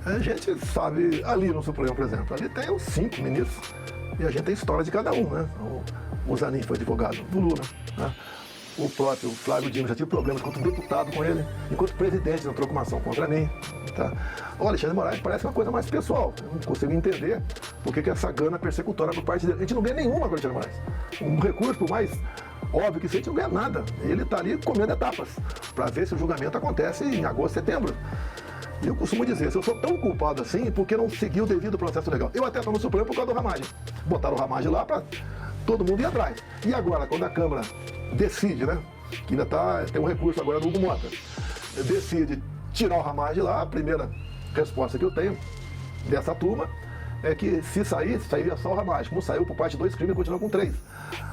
A gente sabe, ali no Supremo, por exemplo, ali tem os 5 ministros e a gente tem história de cada um, né? O Zanin foi advogado do Lula, né? O próprio Flávio Dino já tive problemas enquanto deputado com ele, enquanto presidente não entrou com uma ação contra mim. Tá? O Alexandre de Moraes parece uma coisa mais pessoal. Eu não consigo entender por que essa gana persecutória por parte dele. A gente não ganha nenhuma com o Alexandre de Moraes. Um recurso, por mais óbvio que seja, a gente não ganha nada. Ele está ali comendo etapas para ver se o julgamento acontece em agosto, setembro. E eu costumo dizer, se eu sou tão culpado assim, por que não seguir o devido processo legal? Eu até estou no Supremo por causa do Ramagem. Botaram o Ramagem lá para todo mundo ir atrás. E agora, quando a Câmara decide, né, que ainda tem um recurso agora do Hugo Mota, decide tirar o Ramagem lá, a primeira resposta que eu tenho dessa turma é que se sair, sairia só o Ramagem. Como saiu por parte de 2 crimes, continua com 3.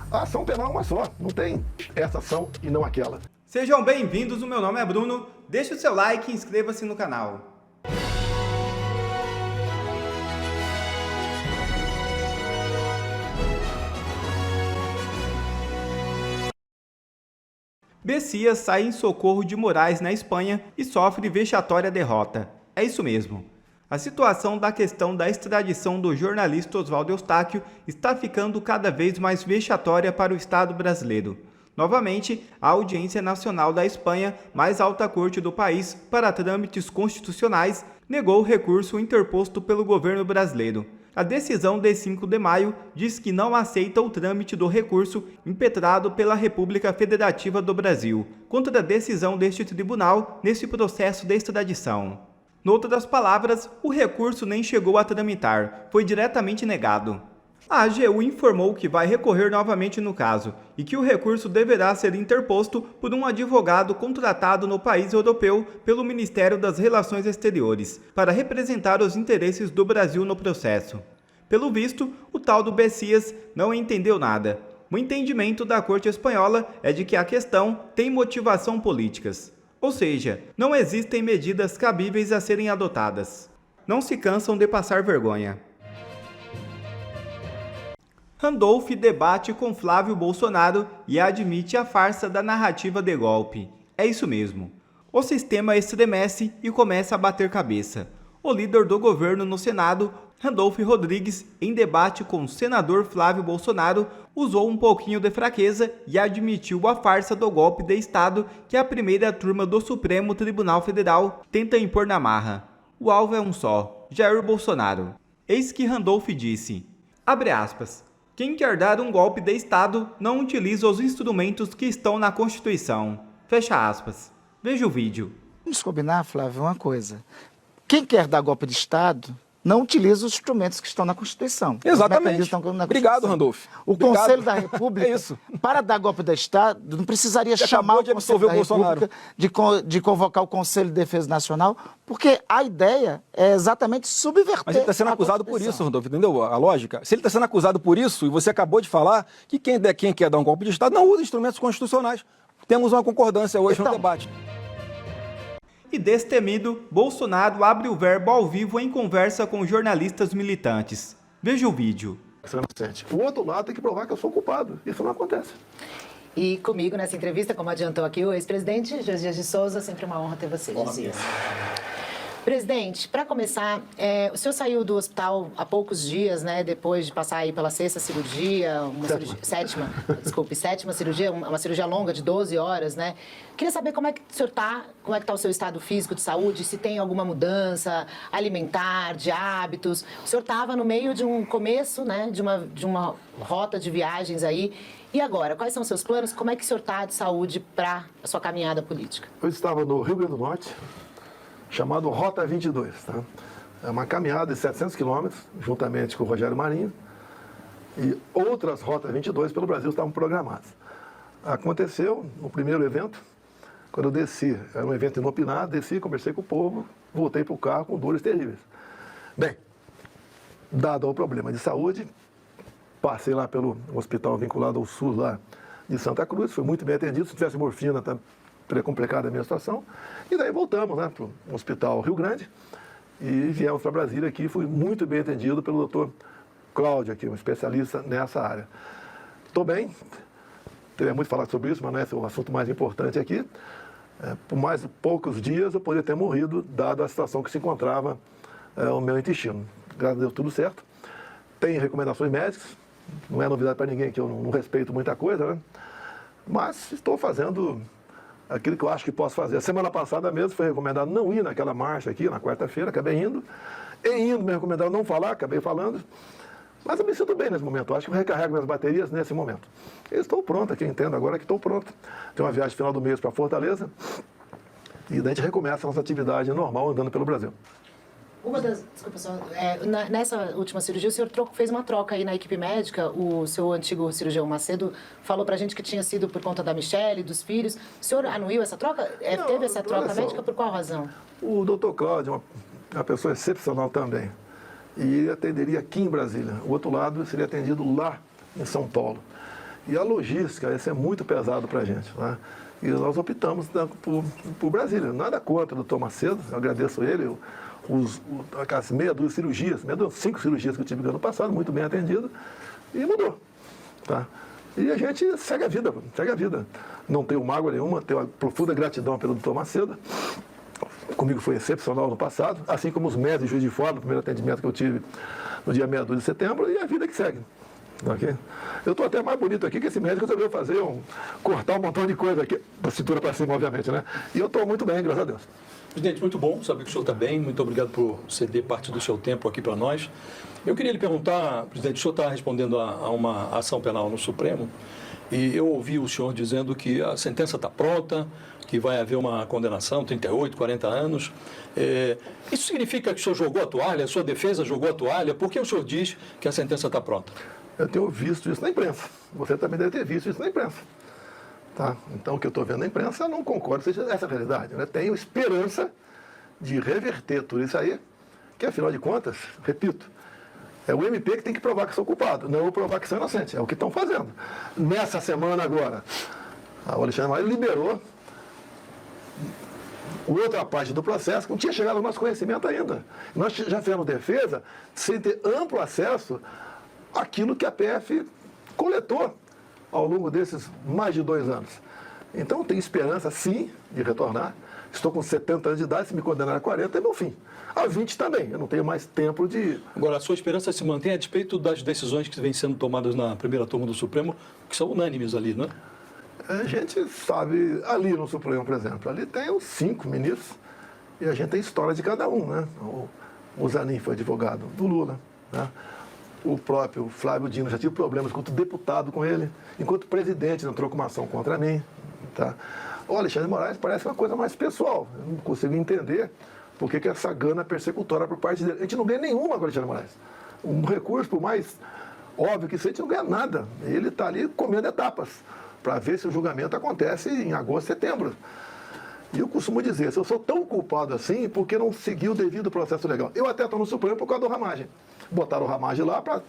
A ação penal é uma só, não tem essa ação e não aquela. Sejam bem-vindos, o meu nome é Bruno, deixe o seu like e inscreva-se no canal. Bessias sai em socorro de Moraes na Espanha e sofre vexatória derrota. É isso mesmo. A situação da questão da extradição do jornalista Oswaldo Eustáquio está ficando cada vez mais vexatória para o Estado brasileiro. Novamente, a Audiência Nacional da Espanha, mais alta corte do país para trâmites constitucionais, negou o recurso interposto pelo governo brasileiro. A decisão de 5 de maio diz que não aceita o trâmite do recurso impetrado pela República Federativa do Brasil contra a decisão deste tribunal nesse processo de extradição. Noutras palavras, o recurso nem chegou a tramitar, foi diretamente negado. A AGU informou que vai recorrer novamente no caso e que o recurso deverá ser interposto por um advogado contratado no país europeu pelo Ministério das Relações Exteriores para representar os interesses do Brasil no processo. Pelo visto, o tal do Bessias não entendeu nada. O entendimento da Corte Espanhola é de que a questão tem motivação políticas, ou seja, não existem medidas cabíveis a serem adotadas. Não se cansam de passar vergonha. Randolph debate com Flávio Bolsonaro e admite a farsa da narrativa de golpe. É isso mesmo. O sistema estremece e começa a bater cabeça. O líder do governo no Senado, Randolph Rodrigues, em debate com o senador Flávio Bolsonaro, usou um pouquinho de fraqueza e admitiu a farsa do golpe de Estado que a primeira turma do Supremo Tribunal Federal tenta impor na marra. O alvo é um só, Jair Bolsonaro. Eis que Randolph disse, abre aspas, quem quer dar um golpe de Estado não utiliza os instrumentos que estão na Constituição. Fecha aspas. Veja o vídeo. Vamos combinar, Flávio, uma coisa. Quem quer dar golpe de Estado não utiliza os instrumentos que estão na Constituição. Exatamente. Obrigado, Randolph. Obrigado. Conselho da República, é isso. Para dar golpe de Estado, não precisaria chamar o Conselho da República de convocar o Conselho de Defesa Nacional, porque a ideia é exatamente subverter. Mas ele está sendo acusado por isso, Randolph, entendeu a lógica? Se ele está sendo acusado por isso, e você acabou de falar que quem quer dar um golpe de Estado não usa instrumentos constitucionais. Temos uma concordância hoje no debate. E destemido, Bolsonaro abre o verbo ao vivo em conversa com jornalistas militantes. Veja o vídeo. O outro lado tem que provar que eu sou culpado. Isso não acontece. E comigo nessa entrevista, como adiantou aqui o ex-presidente Josias de Souza, sempre uma honra ter você, Josias. Presidente, para começar, o senhor saiu do hospital há poucos dias, né, depois de passar aí pela sexta cirurgia, sétima cirurgia, uma cirurgia longa de 12 horas, né? Queria saber como é que o senhor está, como é que está o seu estado físico de saúde, se tem alguma mudança alimentar, de hábitos. O senhor estava no meio de um começo, né, de uma rota de viagens aí. E agora, quais são os seus planos? Como é que o senhor está de saúde para a sua caminhada política? Eu estava no Rio Grande do Norte, chamado Rota 22. Tá? É uma caminhada de 700 quilômetros, juntamente com o Rogério Marinho, e outras Rotas 22 pelo Brasil estavam programadas. Aconteceu no primeiro evento, quando eu desci, era um evento inopinado, desci, conversei com o povo, voltei para o carro com dores terríveis. Bem, dado o problema de saúde, passei lá pelo hospital vinculado ao SUS lá de Santa Cruz, fui muito bem atendido, se tivesse morfina, tá complicada a minha situação. E daí voltamos, né, para o Hospital Rio Grande e viemos para Brasília aqui. Fui muito bem atendido pelo doutor Cláudio, aqui, um especialista nessa área. Estou bem, teria muito falar sobre isso, mas não é esse o assunto mais importante aqui. Por mais poucos dias eu poderia ter morrido, dado a situação que se encontrava o meu intestino. Graças a Deus, tudo certo. Tem recomendações médicas, não é novidade para ninguém que eu não respeito muita coisa, né? Mas estou fazendo aquilo que eu acho que posso fazer. A semana passada mesmo foi recomendado não ir naquela marcha aqui, na quarta-feira, acabei indo. E indo, me recomendaram não falar, acabei falando. Mas eu me sinto bem nesse momento, eu acho que eu recarrego minhas baterias nesse momento. Eu estou pronto aqui, entendo agora que estou pronto. Tem uma viagem final do mês para Fortaleza e daí a gente recomeça a nossa atividade normal andando pelo Brasil. Desculpa, nessa última cirurgia, o senhor fez uma troca aí na equipe médica. O seu antigo cirurgião Macedo falou pra gente que tinha sido por conta da Michele, dos filhos. O senhor anuiu essa troca? Não, teve essa troca só, médica por qual razão? O doutor Cláudio é uma pessoa excepcional também. E ele atenderia aqui em Brasília. O outro lado seria atendido lá em São Paulo. E a logística, isso é muito pesado pra gente, né? E nós optamos por Brasília. Nada contra o doutor Macedo, eu agradeço ele. Aquelas meia dúzia de cirurgias, 5 cirurgias que eu tive no ano passado, muito bem atendido, e mudou. Tá? E a gente segue a vida, segue a vida. Não tenho mágoa nenhuma, tenho uma profunda gratidão pelo doutor Macedo. Comigo foi excepcional no passado, assim como os médicos de Juiz de Fora, no primeiro atendimento que eu tive no dia 6 de setembro, e a vida que segue. Okay? Eu estou até mais bonito aqui que esse médico resolveu cortar um montão de coisa aqui, da cintura para cima, obviamente, né? E eu estou muito bem, graças a Deus. Presidente, muito bom saber que o senhor está bem. Muito obrigado por ceder parte do seu tempo aqui para nós. Eu queria lhe perguntar, presidente, o senhor está respondendo a uma ação penal no Supremo e eu ouvi o senhor dizendo que a sentença está pronta, que vai haver uma condenação, 38, 40 anos. Isso significa que o senhor jogou a toalha, a sua defesa jogou a toalha? Por que o senhor diz que a sentença está pronta? Eu tenho visto isso na imprensa. Você também deve ter visto isso na imprensa. Tá? Então, o que eu estou vendo na imprensa, eu não concordo com essa realidade. Né? Tenho esperança de reverter tudo isso aí, que, afinal de contas, repito, é o MP que tem que provar que sou culpado, não eu provar que sou inocente. É o que estão fazendo. Nessa semana agora, o Alexandre Maia liberou outra parte do processo que não tinha chegado ao nosso conhecimento ainda. Nós já fizemos defesa sem ter amplo acesso àquilo que a PF coletou ao longo desses mais de 2 anos. Então, tenho esperança, sim, de retornar. Estou com 70 anos de idade, se me condenar a 40, é meu fim. A 20 também, eu não tenho mais tempo de... Agora, a sua esperança se mantém a despeito das decisões que vêm sendo tomadas na primeira turma do Supremo, que são unânimes ali, não é? A gente sabe, ali no Supremo, por exemplo, ali tem os 5 ministros e a gente tem história de cada um, né? O Zanin foi advogado do Lula, né? O próprio Flávio Dino já tive problemas enquanto deputado com ele, enquanto presidente entrou com uma ação contra mim. Tá? O Alexandre de Moraes parece uma coisa mais pessoal. Eu não consigo entender por que essa gana persecutória por parte dele. A gente não ganha nenhuma com o Alexandre de Moraes. Um recurso, por mais óbvio que seja, a gente não ganha nada. Ele está ali comendo etapas para ver se o julgamento acontece em agosto, setembro. E eu costumo dizer, se eu sou tão culpado assim, por que não seguir o devido processo legal? Eu até estou no Supremo por causa do Ramagem. Botaram o Ramagem lá para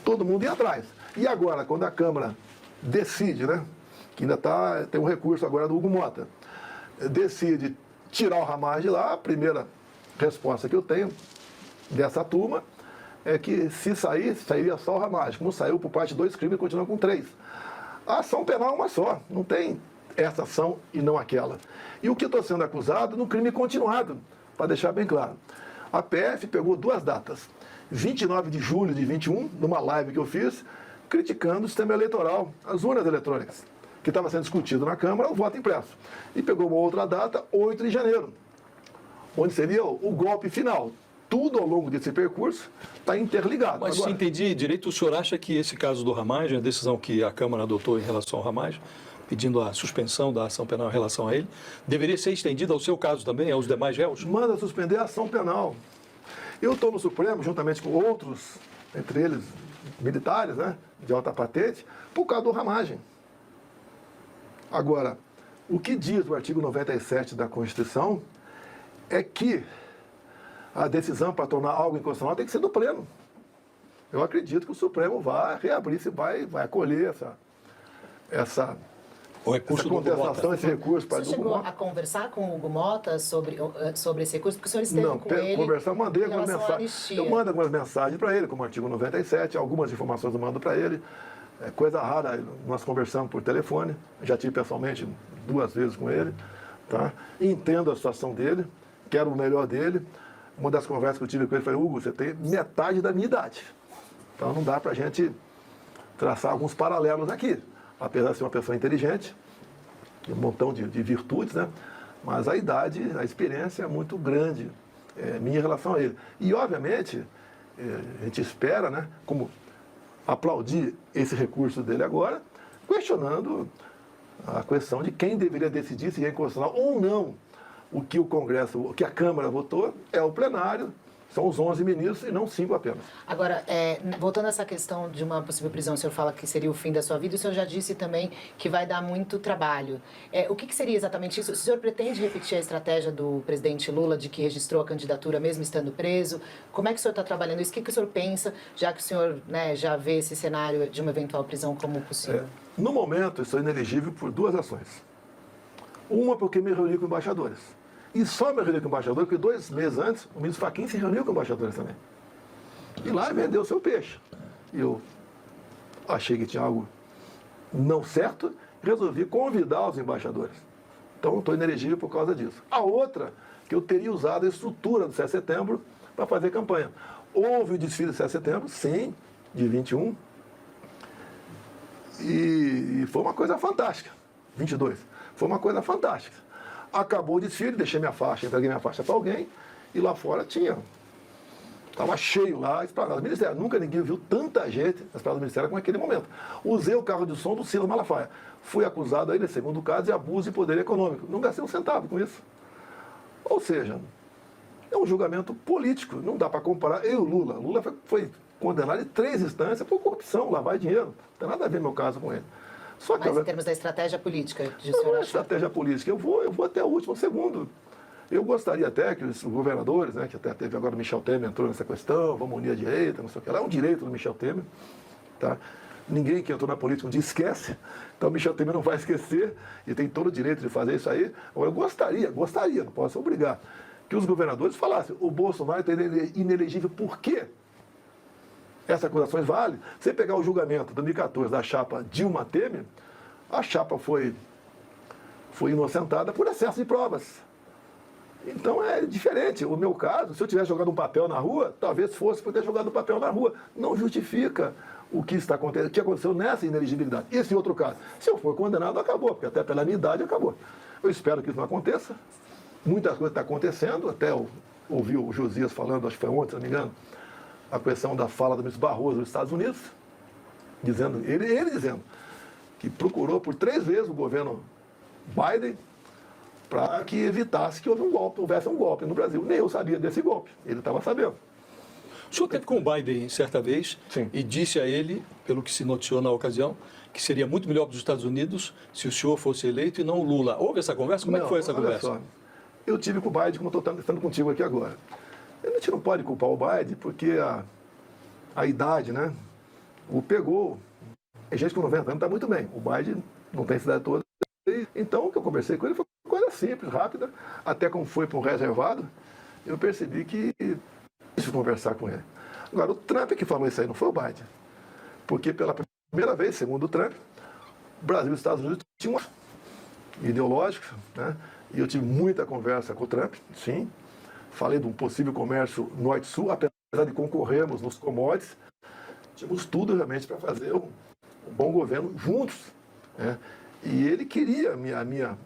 todo mundo ir atrás. E agora, quando a Câmara decide, né, que ainda tem um recurso agora do Hugo Mota, decide tirar o Ramagem lá, a primeira resposta que eu tenho dessa turma é que se sair, sairia só o Ramagem. Como saiu por parte de 2 crimes, continua com 3. A ação penal é uma só, não tem essa ação e não aquela. E o que eu estou sendo acusado no crime continuado, para deixar bem claro. A PF pegou 2 datas. 29 de julho de 21, numa live que eu fiz, criticando o sistema eleitoral, as urnas eletrônicas, que estava sendo discutido na Câmara, o voto impresso. E pegou uma outra data, 8 de janeiro, onde seria o golpe final. Tudo ao longo desse percurso está interligado. Mas se entendi direito, o senhor acha que esse caso do Ramagem, a decisão que a Câmara adotou em relação ao Ramagem, pedindo a suspensão da ação penal em relação a ele, deveria ser estendida ao seu caso também, aos demais réus? Manda suspender a ação penal. Eu estou no Supremo, juntamente com outros, entre eles militares, né, de alta patente, por causa do Ramagem. Agora, o que diz o artigo 97 da Constituição é que a decisão para tornar algo inconstitucional tem que ser do Pleno. Eu acredito que o Supremo vai reabrir, vai acolher essa contestação, esse recurso para o Hugo Mota. Você chegou Mota. a conversar com o Hugo Mota sobre esse recurso? Porque o senhor esteve com ele conversar, mandei algumas mensagens. anistia. Eu mando algumas mensagens para ele, como o artigo 97, algumas informações eu mando para ele. É coisa rara, nós conversamos por telefone, já tive pessoalmente 2 vezes com ele. Tá? Entendo a situação dele, quero o melhor dele. Uma das conversas que eu tive com ele foi: Hugo, você tem metade da minha idade. Então não dá para a gente traçar alguns paralelos aqui. Apesar de ser uma pessoa inteligente, tem um montão de virtudes, né? Mas a idade, a experiência é muito grande minha em relação a ele. E, obviamente, a gente espera, né, como aplaudir esse recurso dele agora, questionando a questão de quem deveria decidir se é inconstitucional ou não. O que o Congresso, o que a Câmara votou é o plenário, são os 11 ministros e não 5 apenas. Agora, voltando a essa questão de uma possível prisão, o senhor fala que seria o fim da sua vida, o senhor já disse também que vai dar muito trabalho. O que seria exatamente isso? O senhor pretende repetir a estratégia do presidente Lula de que registrou a candidatura mesmo estando preso? Como é que o senhor está trabalhando isso? O que o senhor pensa, já que o senhor, né, já vê esse cenário de uma eventual prisão como possível? No momento, eu sou inelegível por 2 ações. Uma porque me reuni com embaixadores. E só me reuni com embaixadores porque 2 meses antes, o ministro Fachin se reuniu com embaixadores também. E lá vendeu o seu peixe. E eu achei que tinha algo não certo, resolvi convidar os embaixadores. Então, estou inelegível por causa disso. A outra, que eu teria usado a estrutura do 7 de setembro para fazer campanha. Houve o desfile do 7 de setembro, sim, de 21. E foi uma coisa fantástica. 22. Foi uma coisa fantástica. Acabou o desfile, deixei minha faixa, entreguei minha faixa para alguém, e lá fora estava cheio lá, a esplanada do Ministério. Nunca ninguém viu tanta gente na esplanada do Ministério como naquele momento. Usei o carro de som do Silas Malafaia. Fui acusado aí, segundo caso, de abuso de poder econômico. Não gastei um centavo com isso. Ou seja, é um julgamento político, não dá para comparar. Eu e o Lula. Lula foi condenado em 3 instâncias por corrupção, lavar dinheiro. Não tem nada a ver meu caso com ele. Só que, mas em termos da estratégia política, não é estratégia política. Eu vou até o último segundo. Eu gostaria até que os governadores, né, que até teve agora o Michel Temer entrou nessa questão, vamos unir a direita, não sei o que lá, é um direito do Michel Temer. Tá? Ninguém que entrou na política um dia esquece, então o Michel Temer não vai esquecer e tem todo o direito de fazer isso aí. Eu gostaria, não posso obrigar, que os governadores falassem: o Bolsonaro está inelegível por quê? Essas acusações valem. Você pegar o julgamento de 2014 da chapa Dilma Temer, a chapa foi inocentada por excesso de provas. Então é diferente. O meu caso, se eu tivesse jogado um papel na rua, talvez fosse por ter jogado um papel na rua. Não justifica o que está acontecendo, o que aconteceu nessa inelegibilidade. Esse outro caso, se eu for condenado, acabou, porque até pela minha idade acabou. Eu espero que isso não aconteça. Muitas coisas estão acontecendo, até eu ouvi o Josias falando, acho que foi ontem, se não me engano, a questão da fala do ministro Barroso dos Estados Unidos, dizendo, ele dizendo que procurou por 3 vezes o governo Biden para que evitasse que houvesse um golpe no Brasil. Nem eu sabia desse golpe, ele estava sabendo. O senhor esteve com o Biden certa vez. Sim. E disse a ele, pelo que se noticiou na ocasião, que seria muito melhor para os Estados Unidos se o senhor fosse eleito e não o Lula. Houve essa conversa? Como é que foi essa conversa? Só, eu tive com o Biden, como estou estando contigo aqui agora. A gente não pode culpar o Biden porque a idade, né, o pegou. Tem gente com 90 anos está muito bem. O Biden não tem essa idade toda. Então, o que eu conversei com ele foi coisa simples, rápida. Até como foi para um reservado, eu percebi que preciso conversar com ele. Agora, o Trump que falou isso aí, não foi o Biden. Porque pela primeira vez, segundo o Trump, o Brasil e os Estados Unidos tinham ideológicos, né? E eu tive muita conversa com o Trump, sim. Falei de um possível comércio norte-sul, apesar de concorrermos nos commodities, tínhamos tudo realmente para fazer um bom governo juntos, né? E ele queria a minha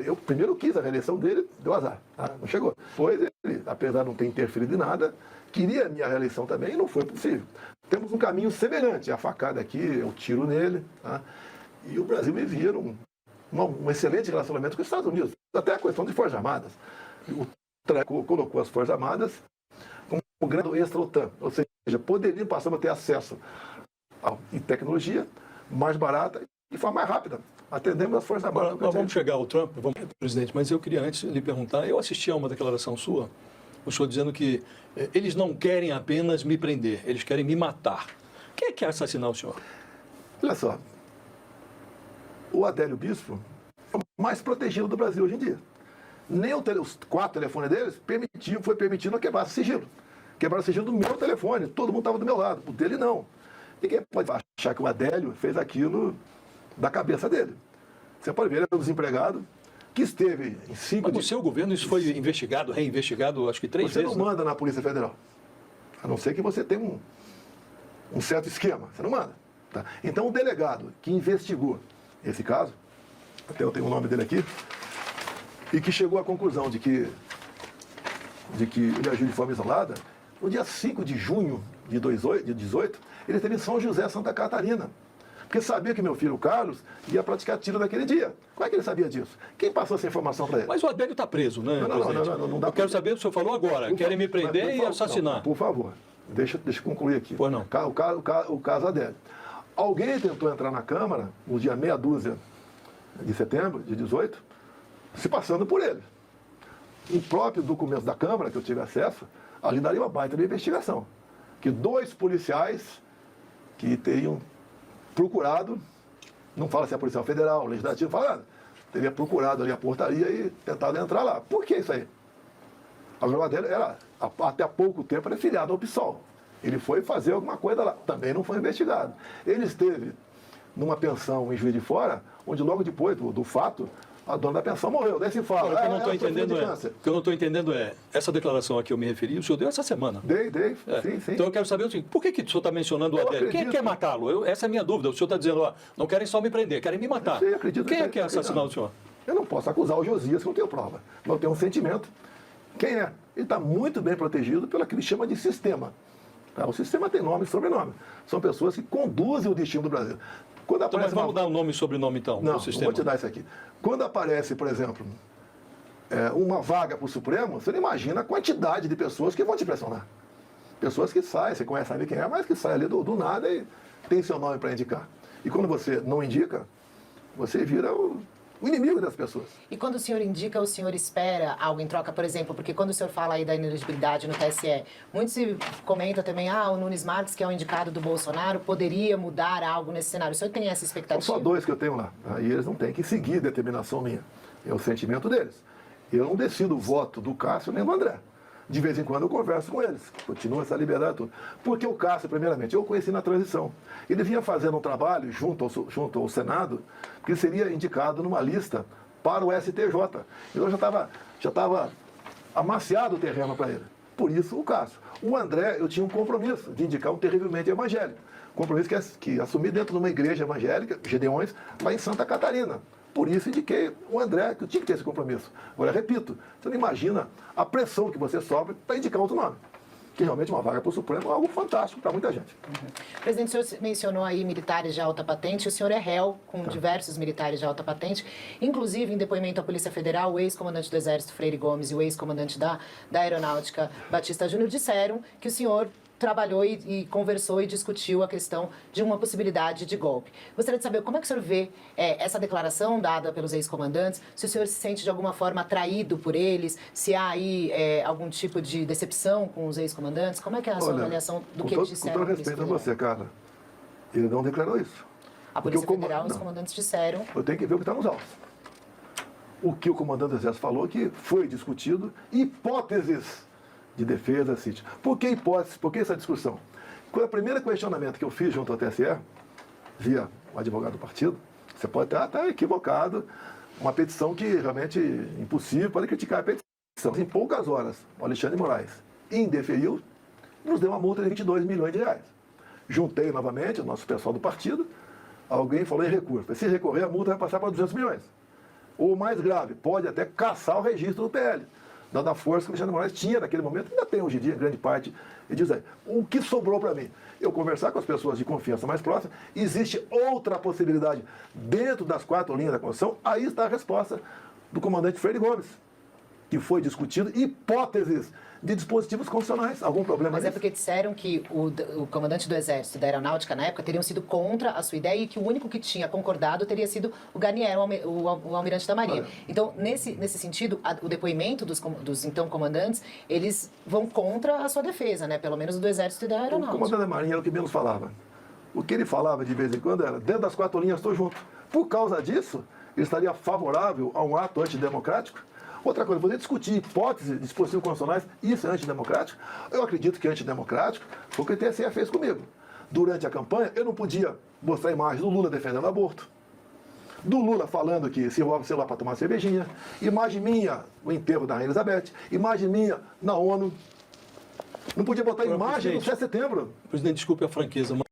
eu primeiro quis a reeleição dele, deu azar, tá? Não chegou. Depois ele, apesar de não ter interferido em nada, queria a minha reeleição também e não foi possível. Temos um caminho semelhante, a facada aqui, eu tiro nele, tá? E o Brasil vivia um excelente relacionamento com os Estados Unidos, até a questão de Forças Armadas. O Trump colocou as Forças Armadas como um grande extra-OTAN, ou seja, passamos a ter acesso a tecnologia mais barata e de forma mais rápida. Atendemos as Forças Armadas. Agora, vamos chegar ao Trump, presidente, mas eu queria antes lhe perguntar, eu assisti a uma declaração sua, o senhor dizendo que eles não querem apenas me prender, eles querem me matar. Quem é que quer assassinar o senhor? Olha só, o Adélio Bispo é o mais protegido do Brasil hoje em dia. Nem os 4 telefones deles foi permitido quebrar o sigilo. Quebraram o sigilo do meu telefone, todo mundo estava do meu lado, o dele não. Ninguém pode achar que o Adélio fez aquilo da cabeça dele. Você pode ver, ele é um desempregado, que esteve em 5 Mas no de... seu governo isso foi investigado, reinvestigado, acho que 3 Você vezes. não manda na Polícia Federal. A não ser que você tenha um certo esquema. Você não manda. Tá? Então, o delegado que investigou esse caso, até eu tenho o nome dele aqui, e que chegou à conclusão de que ele agiu de forma isolada, no dia 5 de junho de 2018, ele esteve em São José, Santa Catarina. Porque sabia que meu filho Carlos ia praticar tiro naquele dia. Como é que ele sabia disso? Quem passou essa informação para ele? Mas o Adélio está preso, né, presidente? Não dá eu quero saber, o senhor falou agora, querem me prender e assassinar. Não, por favor, deixa eu concluir aqui. Pois não. O caso Adélio. Alguém tentou entrar na Câmara, no dia meia dúzia de setembro de 18, se passando por ele. Em próprios documentos da Câmara, que eu tive acesso, ali daria uma baita de investigação. Que 2 policiais que teriam procurado, não fala se é policial federal, legislativo, fala nada, teria procurado ali a portaria e tentado entrar lá. Por que isso aí? Agora o Adélio era, até há pouco tempo, era filiado ao PSOL. Ele foi fazer alguma coisa lá, também não foi investigado. Ele esteve numa pensão em Juiz de Fora, onde logo depois do fato, a dona da pensão morreu. Daí se fala. Agora, o que eu não estou entendendo é, essa declaração a que eu me referi, o senhor deu essa semana. Dei, sim. Então eu quero saber o seguinte, por que o senhor está mencionando o Adélio? Quem quer matá-lo? Essa é a minha dúvida. O senhor está dizendo, ó, não querem só me prender, querem me matar. Eu acredito Quem é que quer assassinar o senhor? Eu não posso acusar o Josias, que não tenho prova. Mas eu tenho um sentimento. Quem é? Ele está muito bem protegido pelo que ele chama de sistema. Tá? O sistema tem nome e sobrenome. São pessoas que conduzem o destino do Brasil. Quando Então, mas vamos dar o nome e sobrenome, então, não, do sistema. Vou te dar isso aqui. Quando aparece, por exemplo, uma vaga para o Supremo, você não imagina a quantidade de pessoas que vão te pressionar. Pessoas que saem, você conhece, sabe quem é, mas que saem ali do nada e tem seu nome para indicar. E quando você não indica, você vira o inimigo das pessoas. E quando o senhor indica, o senhor espera algo em troca, por exemplo, porque quando o senhor fala aí da inelegibilidade no TSE, muito se comenta também, o Nunes Marques, que é o indicado do Bolsonaro, poderia mudar algo nesse cenário. O senhor tem essa expectativa? São só 2 que eu tenho lá. E eles não têm que seguir determinação minha. É o sentimento deles. Eu não decido o voto do Cássio nem do André. De vez em quando eu converso com eles. Continua essa liberdade toda. Porque o Cássio, primeiramente, eu conheci na transição. Ele vinha fazendo um trabalho junto ao Senado, que ele seria indicado numa lista para o STJ. Então já estava amaciado o terreno para ele. Por isso o Cássio. O André, eu tinha um compromisso de indicar um terrivelmente evangélico. Compromisso que assumi dentro de uma igreja evangélica, Gedeões, lá em Santa Catarina. Por isso indiquei o André, que eu tinha que ter esse compromisso. Agora, repito, você não imagina a pressão que você sofre para indicar outro nome. Que realmente uma vaga para o Supremo é algo fantástico para muita gente. Presidente, o senhor mencionou aí militares de alta patente, o senhor é réu com diversos militares de alta patente, inclusive em depoimento à Polícia Federal, o ex-comandante do Exército, Freire Gomes, e o ex-comandante da Aeronáutica, Batista Júnior, disseram que o senhor trabalhou e conversou e discutiu a questão de uma possibilidade de golpe. Gostaria de saber como é que o senhor vê essa declaração dada pelos ex-comandantes, se o senhor se sente de alguma forma atraído por eles, se há aí algum tipo de decepção com os ex-comandantes, como é que é a sua avaliação do que eles disseram? Com todo respeito a você, Carla, ele não declarou isso. A Polícia Federal, os comandantes disseram... Eu tenho que ver o que está nos autos. O que o comandante do Exército falou que foi discutido, hipóteses de defesa, sítio. Por que hipótese? Por que essa discussão? Quando o primeiro questionamento que eu fiz junto ao TSE, via o advogado do partido, você pode estar equivocado, uma petição que realmente é impossível, pode criticar a petição. Em poucas horas, o Alexandre Moraes indeferiu, nos deu uma multa de 22 milhões de reais. Juntei novamente o nosso pessoal do partido, alguém falou em recurso. Se recorrer, a multa vai passar para 200 milhões. Ou mais grave, pode até caçar o registro do PL. Dada a força que o Alexandre Moraes tinha naquele momento, ainda tem hoje em dia, em grande parte, e diz aí, o que sobrou para mim? Eu conversar com as pessoas de confiança mais próximas, existe outra possibilidade dentro das 4 linhas da Constituição, aí está a resposta do comandante Freire Gomes, que foi discutido hipóteses de dispositivos constitucionais. Algum problema Mas nisso? é porque disseram que o comandante do Exército e da Aeronáutica, na época, teriam sido contra a sua ideia e que o único que tinha concordado teria sido o Garnier, o almirante da Marinha. Olha. Então, nesse sentido, o depoimento dos então comandantes, eles vão contra a sua defesa, né? Pelo menos do Exército e da O Aeronáutica. comandante da Marinha era o que menos falava. O que ele falava de vez em quando era, dentro das 4 linhas estou junto. Por causa disso, ele estaria favorável a um ato antidemocrático? Outra coisa, poder discutir hipóteses de dispositivos constitucionais, isso é antidemocrático? Eu acredito que é antidemocrático, foi o que o TSE fez comigo. Durante a campanha, eu não podia mostrar imagens do Lula defendendo o aborto. do Lula falando que se rouba o celular para tomar uma cervejinha, imagem minha, o enterro da Rainha Elizabeth, imagem minha na ONU. Não podia botar imagem no 7 de setembro. Presidente, desculpe a franqueza, mas